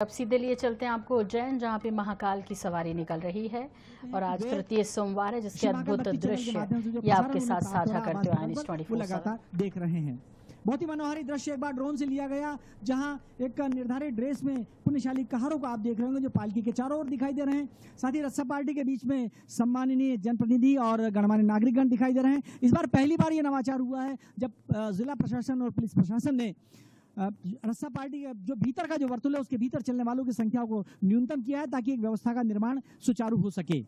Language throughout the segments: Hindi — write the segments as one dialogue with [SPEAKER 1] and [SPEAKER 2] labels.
[SPEAKER 1] अब सीधे लिए चलते हैं आपको उज्जैन, जहां पे महाकाल की सवारी निकल रही है और आज तृतीय सोमवार है, जिसके अद्भुत दृश्य ये आपके साथ साझा करते हुए INS24
[SPEAKER 2] लगातार देख रहे हैं। बहुत ही मनोहारी दृश्य एक बार ड्रोन से लिया गया, जहां एक निर्धारित ड्रेस में पुण्यशाली कहारों को आप देख रहे होंगे जो पालकी के चारों ओर दिखाई दे रहे हैं। साथ ही रस्सा पार्टी के बीच में सम्माननीय जनप्रतिनिधि और गणमान्य नागरिकगण दिखाई दे रहे हैं। इस बार पहली बार ये नवाचार हुआ है जब जिला प्रशासन और पुलिस प्रशासन ने रस्सा पार्टी जो भीतर का जो वर्तुल है उसके भीतर चलने वालों की संख्या को न्यूनतम किया है, ताकि एक व्यवस्था का निर्माण सुचारू हो सके।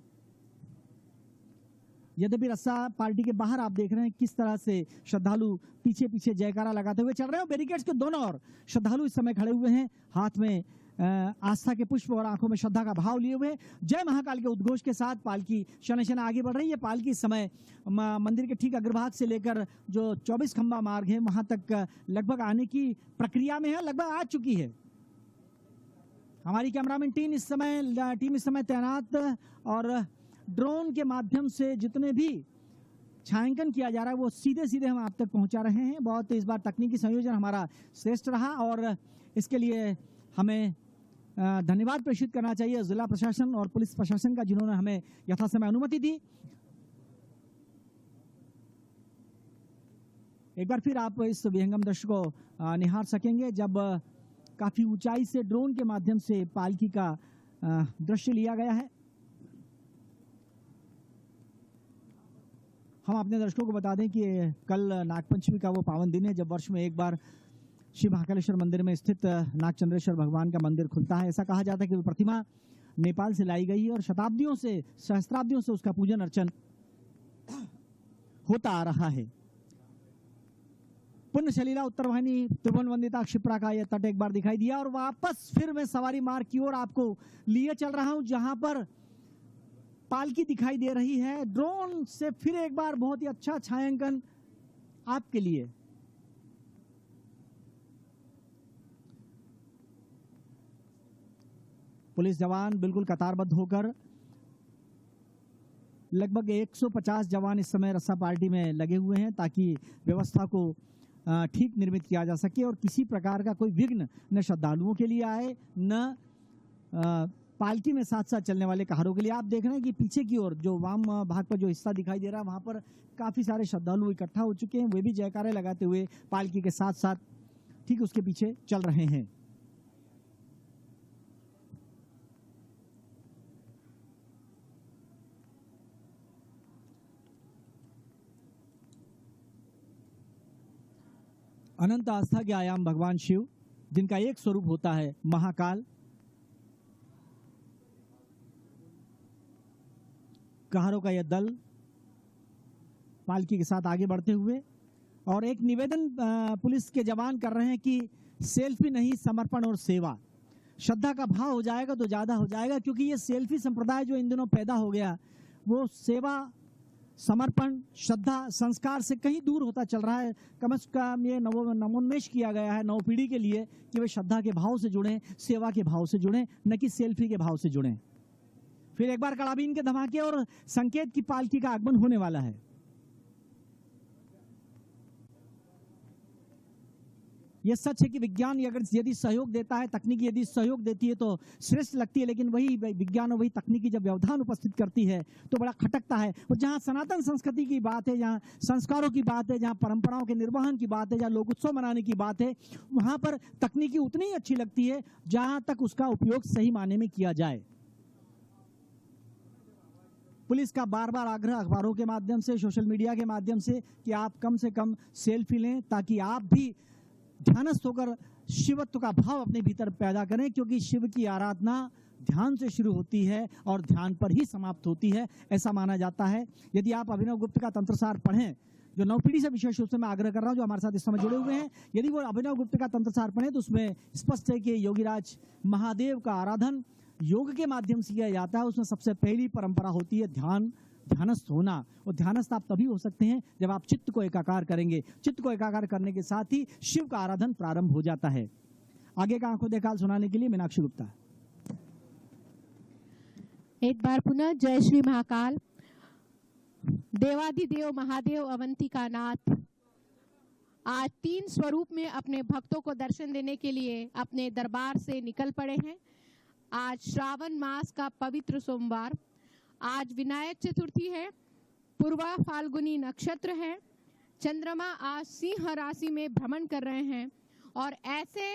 [SPEAKER 2] यद्यपि रस्सा पार्टी के बाहर आप देख रहे हैं किस तरह से श्रद्धालु पीछे पीछे जयकारा लगाते हुए चल रहे हैं। बैरिकेड्स के दोनों ओर श्रद्धालु इस समय खड़े हुए हैं, हाथ में आस्था के पुष्प और आंखों में श्रद्धा का भाव लिए हुए। जय महाकाल के उद्घोष के साथ पालकी शनै शनै आगे बढ़ रही है। पालकी इस समय मंदिर के ठीक अग्रभाग से लेकर जो 24 खंबा मार्ग है वहां तक लगभग आने की प्रक्रिया में है, लगभग आ चुकी है। हमारी कैमरामैन टीम इस समय तैनात और ड्रोन के माध्यम से जितने भी छायांकन किया जा रहा है वो सीधे सीधे हम आप तक पहुंचा रहे हैं। बहुत इस बार तकनीकी संयोजन हमारा श्रेष्ठ रहा और इसके लिए हमें धन्यवाद प्रेषित करना चाहिए जिला प्रशासन और पुलिस प्रशासन का, जिन्होंने हमें यथासमय अनुमति दी। एक बार फिर आप इस विहंगम दृश्य को निहार सकेंगे जब काफी ऊंचाई से ड्रोन के माध्यम से पालकी का दृश्य लिया गया है। हम अपने दर्शकों को बता दें कि कल नागपंचमी का वो पावन दिन है जब वर्ष में एक बार शिव महाकालेश्वर मंदिर में स्थित नागचंद्रेश्वर भगवान का मंदिर खुलता है। ऐसा कहा जाता है कि वो प्रतिमा नेपाल से लाई गई है और शताब्दियों से सहस्त्राब्दियों से उसका पूजन अर्चन होता आ रहा है। पुण्य सलीला उत्तर वाहिनी त्रिभुवन वंदिता क्षिप्रा का यह तट एक बार दिखाई दिया और वापस फिर मैं सवारी मार्ग की ओर आपको लिए चल रहा हूं, जहां पर पालकी दिखाई दे रही है। ड्रोन से फिर एक बार बहुत ही अच्छा छायांकन आपके लिए। पुलिस जवान बिल्कुल कतारबद्ध होकर, लगभग 150 जवान इस समय रस्सा पार्टी में लगे हुए हैं ताकि व्यवस्था को ठीक निर्मित किया जा सके और किसी प्रकार का कोई विघ्न न श्रद्धालुओं के लिए आए न पालकी में साथ साथ चलने वाले कहारों के लिए। आप देख रहे हैं कि पीछे की ओर जो वाम भाग पर जो हिस्सा दिखाई दे रहा है वहां पर काफी सारे श्रद्धालु इकट्ठा हो चुके हैं। वे भी जयकारे लगाते हुए पालकी के साथ साथ ठीक उसके पीछे चल रहे हैं। अनंत आस्था के आयाम भगवान शिव, जिनका एक स्वरूप होता है महाकाल, कहारों का यह दल पालकी के साथ आगे बढ़ते हुए और एक निवेदन पुलिस के जवान कर रहे हैं कि सेल्फी नहीं, समर्पण और सेवा। श्रद्धा का भाव हो जाएगा तो ज्यादा हो जाएगा, क्योंकि ये सेल्फी संप्रदाय जो इन दिनों पैदा हो गया वो सेवा, समर्पण, श्रद्धा, संस्कार से कहीं दूर होता चल रहा है। कम से कम ये नवोन्मेष किया गया है नव पीढ़ी के लिए कि वे श्रद्धा के भाव से जुड़ें, सेवा के भाव से जुड़ें, न कि सेल्फी के भाव से जुड़ें। फिर एक बार कड़ाबीन के धमाके और संकेत की पालकी का आगमन होने वाला है। यह सच है कि विज्ञान यदि सहयोग देता है, तकनीकी यदि सहयोग देती है तो श्रेष्ठ लगती है, लेकिन वही विज्ञान और वही तकनीकी जब व्यवधान उपस्थित करती है तो बड़ा खटकता है। और जहां सनातन संस्कृति की बात है, जहां संस्कारों की बात है, जहां परंपराओं के निर्वहन की बात है, जहां लोक उत्सव मनाने की बात है, वहां पर तकनीकी उतनी ही अच्छी लगती है जहां तक उसका उपयोग सही मायने में किया जाए। पुलिस का बार बार आग्रह अखबारों के माध्यम से, सोशल मीडिया के माध्यम से कि आप कम से कम सेल्फी लें, ताकि आप भी ध्यानस्थ होकर शिवत्व का भाव अपने भीतर पैदा करें, क्योंकि शिव की आराधना ध्यान से शुरू होती है और ध्यान पर ही समाप्त होती है, ऐसा माना जाता है। यदि आप अभिनव गुप्त का तंत्रसार पढ़ें, जो नवपीढ़ी से विशेष रूप से मैं आग्रह कर रहा हूं जो हमारे साथ इस समय जुड़े हुए हैं, यदि वो अभिनव गुप्त का तंत्रसार पढ़ें तो उसमें स्पष्ट है कि योगीराज महादेव का आराधन योग के माध्यम से किया जाता है। उसमें सबसे पहली परंपरा होती है ध्यानस्थ होना, और ध्यानस्थ आप तभी हो सकते हैं जब आप चित्त को एकाकार करेंगे। चित्त को एकाकार करने के साथ ही शिव का आराधन प्रारंभ हो जाता है। आगे का आंखों देखाल सुनाने के लिए मीनाक्षी गुप्ता।
[SPEAKER 3] एक बार पुनः जय श्री महाकाल। देवादिदेव महादेव अवंतिका नाथ, आज 3 स्वरूप में अपने भक्तों को दर्शन देने के लिए अपने दरबार से निकल पड़े हैं। आज श्रावण मास का पवित्र सोमवार, आज विनायक चतुर्थी है, पूर्वा फाल्गुनी नक्षत्र है, चंद्रमा आज सिंह राशि में भ्रमण कर रहे हैं और ऐसे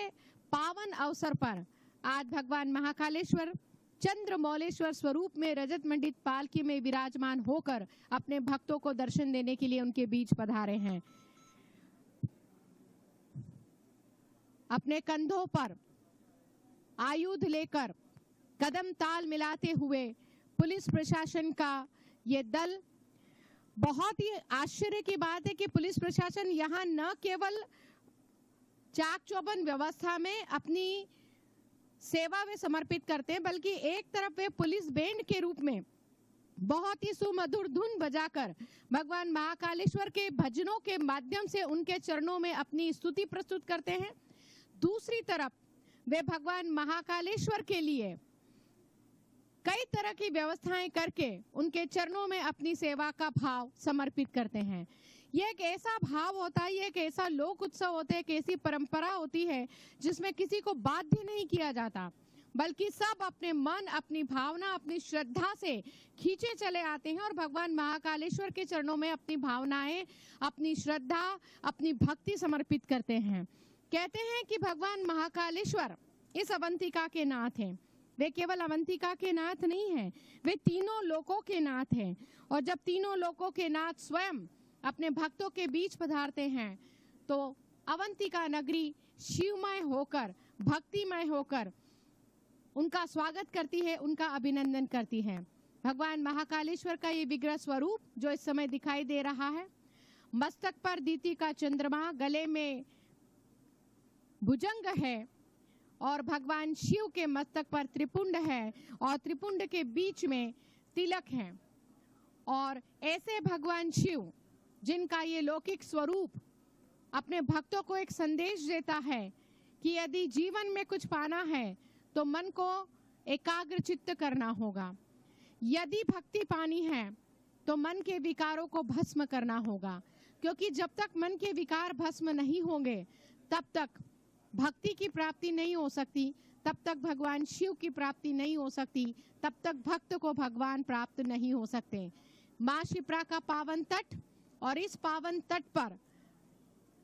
[SPEAKER 3] पावन अवसर पर आज भगवान महाकालेश्वर चंद्रमौलेश्वर स्वरूप में रजत मंडित पालकी में विराजमान होकर अपने भक्तों को दर्शन देने के लिए उनके बीच पधारे हैं। अपने कंधों पर आयुध लेकर कदम ताल मिलाते हुए पुलिस प्रशासन का ये दल, बहुत ही आश्चर्य की बात है कि पुलिस प्रशासन यहाँ न केवल चाक चौबंद व्यवस्था में अपनी सेवा वे समर्पित करते हैं, बल्कि एक तरफ वे पुलिस बैंड के रूप में बहुत ही सुमधुर धुन बजाकर भगवान महाकालेश्वर के भजनों के माध्यम से उनके चरणों में अपनी स्तुति प्रस्तुत करते हैं। दूसरी तरफ वे भगवान महाकालेश्वर के लिए कई तरह की व्यवस्थाएं करके उनके चरणों में अपनी सेवा का भाव समर्पित करते हैं। ये एक ऐसा भाव होता है, ये एक ऐसा लोक उत्सव होता है, एक ऐसी परंपरा होती है जिसमें किसी को बाध्य नहीं किया जाता, बल्कि सब अपने मन, अपनी भावना, अपनी श्रद्धा से खींचे चले आते हैं और भगवान महाकालेश्वर के चरणों में अपनी भावनाएं, अपनी श्रद्धा, अपनी भक्ति समर्पित करते हैं। कहते हैं कि भगवान महाकालेश्वर इस अवंतिका के नाथ हैं। वे केवल अवंतिका के नाथ नहीं हैं, वे तीनों लोकों के नाथ हैं। और जब तीनों लोकों के नाथ स्वयं अपने भक्तों के बीच पधारते हैं तो अवंतिका नगरी शिवमय होकर, भक्तिमय होकर उनका स्वागत करती है, उनका अभिनंदन करती है। भगवान महाकालेश्वर का ये विग्रह स्वरूप जो इस समय दिखाई दे रहा है, मस्तक पर दीति का चंद्रमा, गले में भुजंग है और भगवान शिव के मस्तक पर त्रिपुंड है और त्रिपुंड के बीच में तिलक है। और ऐसे भगवान शिव जिनका ये लौकिक स्वरूप अपने भक्तों को एक संदेश देता है कि यदि जीवन में कुछ पाना है तो मन को एकाग्र चित्त करना होगा, यदि भक्ति पानी है तो मन के विकारों को भस्म करना होगा, क्योंकि जब तक मन के विकार भस्म नहीं होंगे तब तक भक्ति की प्राप्ति नहीं हो सकती, तब तक भगवान शिव की प्राप्ति नहीं हो सकती, तब तक भक्त को भगवान प्राप्त नहीं हो सकते। माँ शिप्रा का पावन तट, और इस पावन तट पर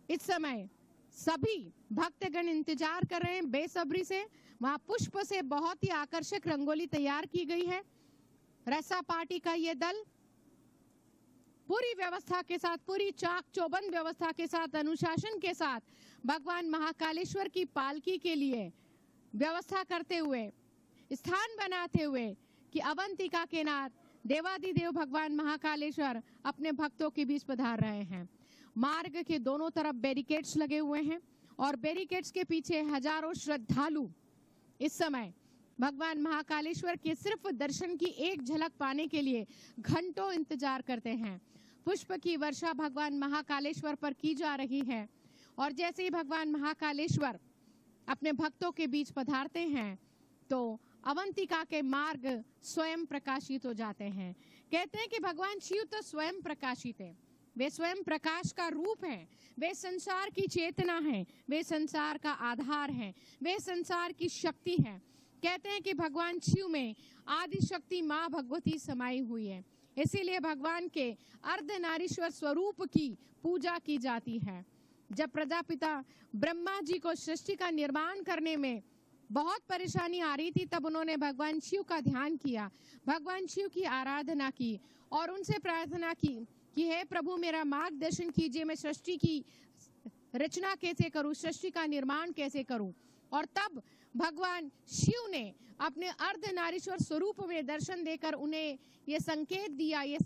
[SPEAKER 3] इस समय सभी भक्तगण इंतजार कर रहे हैं बेसब्री से। वहां पुष्प से बहुत ही आकर्षक रंगोली तैयार की गई है। रसा पार्टी का ये दल पूरी व्यवस्था के साथ, पूरी चाक चौबंद व्यवस्था के साथ, अनुशासन के साथ भगवान महाकालेश्वर की पालकी के लिए व्यवस्था करते हुए, स्थान बनाते हुए कि अवंतिका के नाथ देवादिदेव भगवान महाकालेश्वर अपने भक्तों के बीच पधार रहे हैं। मार्ग के दोनों तरफ बैरिकेड्स लगे हुए हैं और बैरिकेड्स के पीछे हजारों श्रद्धालु इस समय भगवान महाकालेश्वर के सिर्फ दर्शन की एक झलक पाने के लिए घंटों इंतजार करते हैं। पुष्प की वर्षा भगवान महाकालेश्वर पर की जा रही है और जैसे ही भगवान महाकालेश्वर अपने भक्तों के बीच पधारते हैं तो अवंतिका के मार्ग स्वयं प्रकाशित हो जाते हैं। कहते हैं कि भगवान शिव तो स्वयं प्रकाशित है, वे स्वयं प्रकाश का रूप हैं, वे संसार की चेतना हैं, वे संसार का आधार हैं, वे संसार की शक्ति है। कहते हैं कि भगवान शिव में आदि शक्ति माँ भगवती समाई हुई है, इसीलिए भगवान के अर्धनारीश्वर स्वरूप की पूजा की जाती है। जब प्रजापिता ब्रह्मा जी को सृष्टि का निर्माण करने में बहुत परेशानी आ रही थी, तब उन्होंने भगवान शिव का ध्यान किया, भगवान शिव की आराधना की और उनसे प्रार्थना की कि हे प्रभु मेरा मार्गदर्शन कीजिए, मैं सृष्टि की रचना कैसे करूं, सृष्टि का निर्माण कैसे करूं। और तब भगवान शिव ने अपने अर्धनारीश्वर स्वरूप में दर्शन देकर उन्हें ये संकेत दिया, ये